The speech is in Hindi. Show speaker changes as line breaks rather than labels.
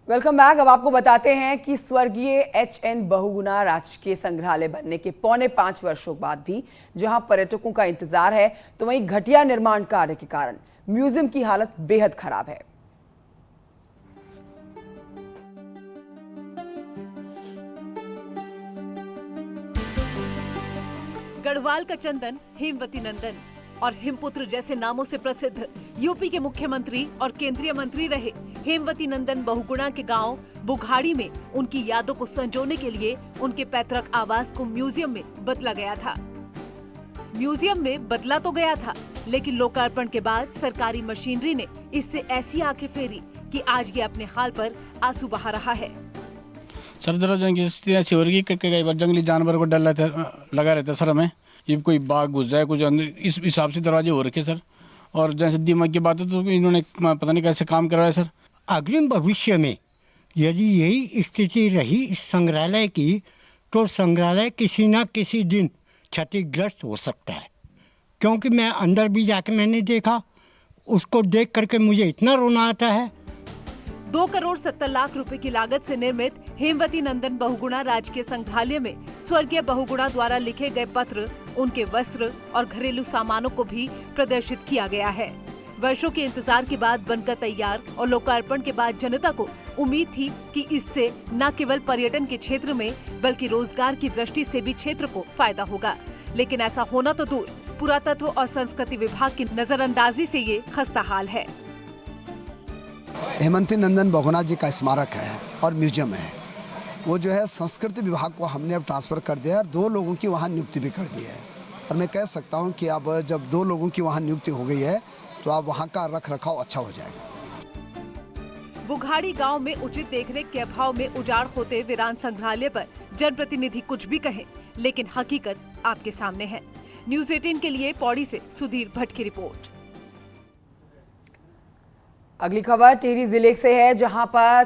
Welcome back. अब आपको बताते हैं कि स्वर्गीय एच.एन. बहुगुणा राजकीय संग्रहालय बनने के 4.25 वर्षों बाद भी जहां पर्यटकों का इंतजार है, तो वहीं घटिया निर्माण कार्य के कारण म्यूजियम की हालत बेहद खराब है।
गढ़वाल का चंदन, हेमवती नंदन और हिमपुत्र जैसे नामों से प्रसिद्ध यूपी के मुख्यमंत्री और केंद्रीय मंत्री रहे हेमवती नंदन बहुगुणा के गांव बुघाड़ी में उनकी यादों को संजोने के लिए उनके पैतृक आवास को म्यूजियम में बदला गया था। म्यूजियम में बदला तो गया था, लेकिन लोकार्पण के बाद सरकारी मशीनरी ने इससे ऐसी आंखें फेरी कि आज ये अपने हाल पर आंसू बहा रहा है।
सर दरवाजे की स्थिति ऐसी हो रही है कि कई बार जंगली जानवर को डर लगा रहता है सर हमें, ये कोई बाघ घुस जाए कुछ अंदर, इस हिसाब से दरवाजे हो रखे सर। और जैसे दिमाग की बात है तो इन्होंने पता नहीं कैसे काम करवाया सर।
अग्रिम भविष्य में यदि यही स्थिति रही इस संग्रहालय की, तो संग्रहालय किसी न किसी दिन क्षतिग्रस्त हो सकता है। क्योंकि मैं अंदर भी जाके मैंने देखा, उसको देख करके मुझे इतना रोना आता है।
2 करोड़ 70 लाख रुपए की लागत से निर्मित हेमवती नंदन बहुगुणा राजकीय संग्रहालय में स्वर्गीय बहुगुणा द्वारा लिखे गए पत्र, उनके वस्त्र और घरेलू सामानों को भी प्रदर्शित किया गया है। वर्षों के इंतजार के बाद बनकर तैयार और लोकार्पण के बाद जनता को उम्मीद थी कि इससे न केवल पर्यटन के क्षेत्र में बल्कि रोजगार की दृष्टि से भी क्षेत्र को फायदा होगा, लेकिन ऐसा होना तो दूर, पुरातत्व और संस्कृति विभाग की नजरअंदाजी से ये खस्ता हाल है।
हेमवती नंदन बहुगुणा जी का स्मारक है और म्यूजियम है, वो जो है संस्कृति विभाग को हमने अब ट्रांसफ़र कर दिया है। 2 लोगों की वहाँ नियुक्ति भी कर दी है और मैं कह सकता हूँ कि अब जब 2 लोगों की वहाँ नियुक्ति हो गई है तो अब वहाँ का रख रखाव अच्छा हो जाएगा।
बुघाड़ी गांव में उचित देखरेख के अभाव में उजाड़ होते वीरान संग्रहालय पर जनप्रतिनिधि कुछ भी कहें, लेकिन हकीकत आपके सामने है। न्यूज़ 18 के लिए पौड़ी से सुधीर भट्ट की रिपोर्ट।
अगली खबर टिहरी जिले से है, जहां पर